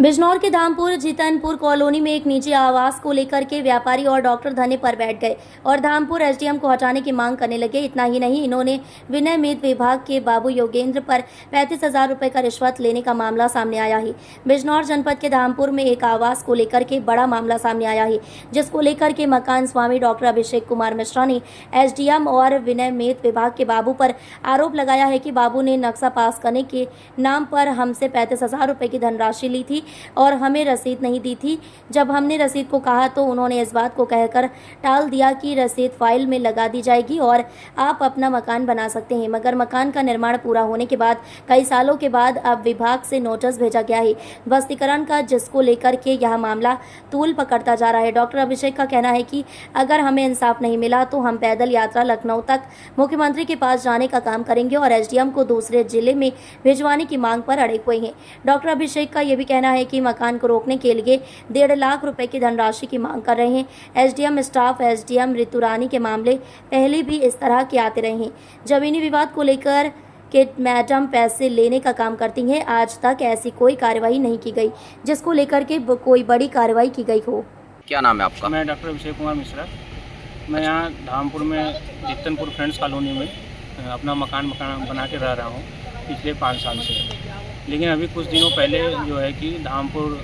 बिजनौर के धामपुर जीतनपुर कॉलोनी में एक निजी आवास को लेकर के व्यापारी और डॉक्टर धरने पर बैठ गए और धामपुर एसडीएम को हटाने की मांग करने लगे। इतना ही नहीं, इन्होंने विनय मित विभाग के बाबू योगेंद्र पर 35,000 रुपए का रिश्वत लेने का मामला सामने आया है। बिजनौर जनपद के धामपुर में एक आवास को लेकर के बड़ा मामला सामने आया है, जिसको लेकर के मकान स्वामी डॉक्टर अभिषेक कुमार मिश्रा ने एसडीएम और विनय मित विभाग के बाबू पर आरोप लगाया है कि बाबू ने नक्शा पास करने के नाम पर हमसे 35,000 रुपए की धनराशि ली थी और हमें रसीद नहीं दी थी। जब हमने रसीद को कहा तो उन्होंने इस बात को कहकर टाल दिया कि रसीद फाइल में लगा दी जाएगी और आप अपना मकान बना सकते हैं। मगर मकान का निर्माण पूरा होने के बाद कई सालों के बाद अब विभाग से नोटिस भेजा गया है बस्तीकरण का, जिसको लेकर के यह मामला तूल पकड़ता जा रहा है। डॉक्टर अभिषेक का कहना है कि अगर हमें इंसाफ नहीं मिला तो हम पैदल यात्रा लखनऊ तक मुख्यमंत्री के पास जाने का काम करेंगे और एसडीएम को दूसरे जिले में भिजवाने की मांग पर अड़े हुए हैं। डॉक्टर अभिषेक का यह भी कहना है कि मकान को रोकने के लिए 1.5 लाख रुपए की धनराशि की मांग कर रहे हैं। एसडीएम स्टाफ एसडीएम ऋतु रानी के मामले पहले भी इस तरह के आते रहे हैं। जमीनी विवाद को लेकर के मैडम पैसे लेने का काम करती हैं। आज तक ऐसी कोई कार्रवाई नहीं की गई जिसको लेकर के कोई बड़ी कार्रवाई की गई हो। क्या नाम है आपका? मैं डॉक्टर अभिषेक कुमार मिश्रा। मैं यहाँ धामपुर में जीतनपुर फ्रेंड्स कॉलोनी में अपना मकान बना के रह रहा हूँ पिछले 5 साल से। लेकिन अभी कुछ दिनों पहले जो है कि धामपुर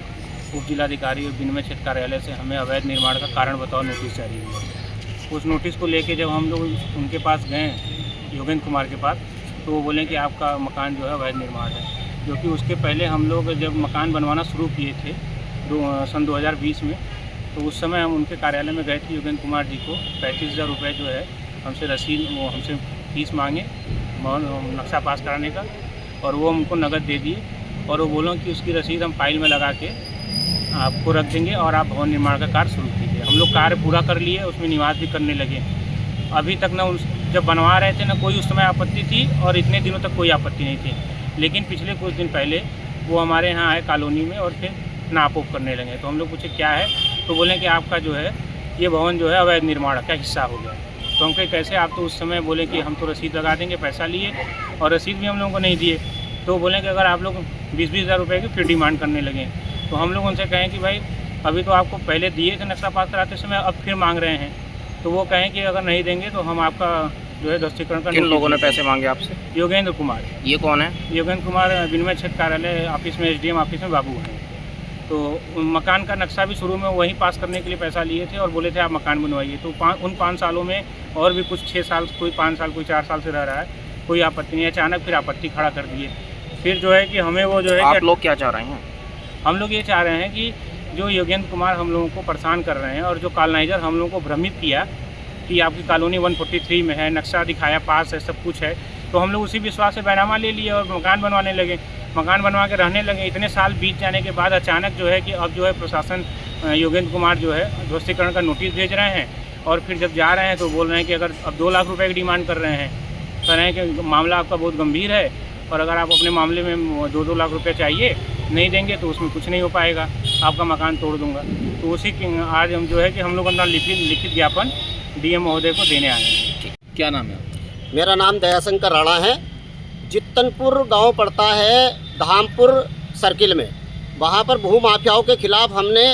उप जिलाधिकारी और विनिमय क्षेत्र कार्यालय से हमें अवैध निर्माण का कारण बताओ नोटिस जारी हुई है। उस नोटिस को लेके जब हम लोग उनके पास गए योगेंद्र कुमार के पास, तो वो बोले कि आपका मकान जो है अवैध निर्माण है। क्योंकि उसके पहले हम लोग जब मकान बनवाना शुरू किए थे सन 2020 में, तो उस समय हम उनके कार्यालय में गए थे। योगेंद्र कुमार जी को 35,000 रुपये जो है हमसे रसीद, वो हमसे फीस मांगे नक्शा पास कराने का, और वो हमको नकद दे दिए और वो बोलो कि उसकी रसीद हम फाइल में लगा के आपको रख देंगे और आप भवन निर्माण का कार्य शुरू कीजिए। हम लोग कार्य पूरा कर लिए, उसमें निवास भी करने लगे। अभी तक ना जब बनवा रहे थे ना कोई उस समय आपत्ति थी और इतने दिनों तक कोई आपत्ति नहीं थी। लेकिन पिछले कुछ दिन पहले वो हमारे यहाँ आए कॉलोनी में और फिर नाप उप करने लगे। तो हम लोग पूछे क्या है, तो बोले कि आपका जो है ये भवन जो है अवैध निर्माण का हिस्सा हो गया। तो हम कहे कैसे? आप तो उस समय बोले कि हम तो रसीद लगा देंगे, पैसा लिए और रसीद भी हम लोगों को नहीं दिए। तो बोले कि अगर आप लोग 20-20 हज़ार रुपये की फिर डिमांड करने लगे। तो हम लोग उनसे कहें कि भाई अभी तो आपको पहले दिए थे नक्शा पास कराते समय, अब फिर मांग रहे हैं। तो वो कहें कि अगर नहीं देंगे तो हम आपका जो है ध्वस्तीकरण का। किन लोगों ने पैसे मांगे आपसे? योगेंद्र कुमार। ये कौन है? योगेंद्र कुमार विनिमय क्षेत्र कार्यालय ऑफिस में एसडीएम ऑफिस में बाबू हैं। तो मकान का नक्शा भी शुरू में वहीं पास करने के लिए पैसा लिए थे और बोले थे आप मकान बनवाइए। तो उन 5 सालों में और भी कुछ 6 साल, कोई 5 साल, कोई 4 साल से रह रहा है, कोई आपत्ति नहीं। अचानक फिर आपत्ति खड़ा कर दिए। फिर जो है कि हमें वो जो है आप लोग क्या चाह रहे हैं? हम लोग ये चाह रहे हैं कि जो योगेंद्र कुमार हम लोगों को परेशान कर रहे हैं और जो कॉलोनाइजर हम लोगों को भ्रमित किया कि आपकी कॉलोनी 143 में है, नक्शा दिखाया, पास है, सब कुछ है, तो हम लोग उसी विश्वास से बैनामा ले लिए और मकान बनवाने लगे। मकान बनवा के रहने लगे। इतने साल बीत जाने के बाद अचानक जो है कि अब जो है प्रशासन योगेंद्र कुमार जो है ध्वस्तीकरण का नोटिस भेज रहे हैं और फिर जब जा रहे हैं तो बोल रहे हैं कि अगर अब 2 लाख रुपए की डिमांड कर रहे हैं, कह रहे हैं कि मामला आपका बहुत गंभीर है और अगर आप अपने मामले में 2-2 लाख रुपये चाहिए, नहीं देंगे तो उसमें कुछ नहीं हो पाएगा, आपका मकान तोड़ दूंगा। तो उसी आज हम जो है कि हम लोग अपना लिखित ज्ञापन डीएम महोदय को देने आए हैं। क्या नाम है? मेरा नाम दयाशंकर राणा है। जितनपुर गांव पड़ता है धामपुर सर्किल में। वहां पर भू माफियाओं के खिलाफ हमने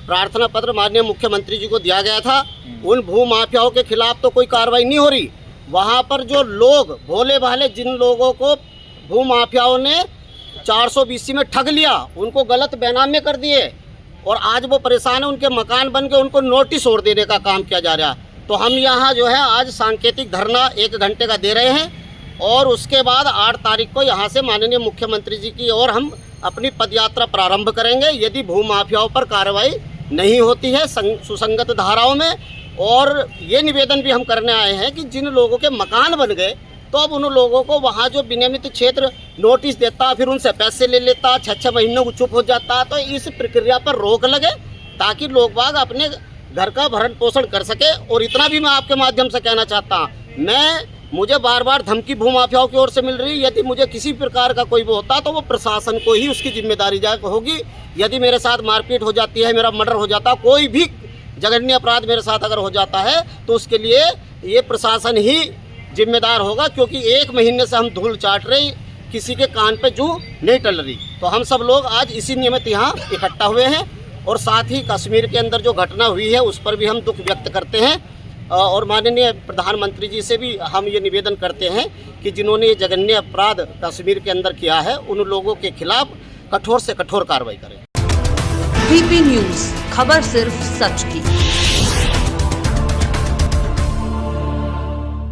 प्रार्थना पत्र माननीय मुख्यमंत्री जी को दिया गया था। उन भू माफियाओं के खिलाफ तो कोई कार्रवाई नहीं हो रही। वहां पर जो लोग भोले भाले, जिन लोगों को भू माफियाओं ने 420 में ठग लिया, उनको गलत बेनामे कर दिए और आज वो परेशान है। उनके मकान बन के उनको नोटिस और देने का काम किया जा रहा है। तो हम यहाँ जो है आज सांकेतिक धरना 1 घंटे का दे रहे हैं और उसके बाद 8 तारीख को यहाँ से माननीय मुख्यमंत्री जी की ओर हम अपनी पदयात्रा प्रारंभ करेंगे यदि भू माफियाओं पर कार्रवाई नहीं होती है सुसंगत धाराओं में। और ये निवेदन भी हम करने आए हैं कि जिन लोगों के मकान बन गए, तो अब उन लोगों को वहाँ जो विनियमित क्षेत्र नोटिस देता, फिर उनसे पैसे ले लेता, 6-6 महीनों को चुप हो जाता, तो इस प्रक्रिया पर रोक लगे ताकि लोग बाग अपने घर का भरण पोषण कर सके। और इतना भी मैं आपके माध्यम से कहना चाहता हूँ, मुझे बार बार धमकी भू माफियाओं की ओर से मिल रही है। यदि मुझे किसी प्रकार का कोई वो होता तो वो प्रशासन को ही उसकी जिम्मेदारी होगी। यदि मेरे साथ मारपीट हो जाती है, मेरा मर्डर हो जाता, कोई भी जघन्य अपराध मेरे साथ अगर हो जाता है, तो उसके लिए ये प्रशासन ही जिम्मेदार होगा। क्योंकि 1 महीने से हम धूल चाट रहे किसी के कान पे जू नहीं टल रही। तो हम सब लोग आज इसी निमित्त यहाँ इकट्ठा हुए हैं और साथ ही कश्मीर के अंदर जो घटना हुई है उस पर भी हम दुख व्यक्त करते हैं और माननीय प्रधानमंत्री जी से भी हम ये निवेदन करते हैं कि जिन्होंने ये जघन्य अपराध कश्मीर के अंदर किया है उन लोगों के खिलाफ कठोर से कठोर कार्रवाई करें। VP न्यूज़, खबर सिर्फ सच की।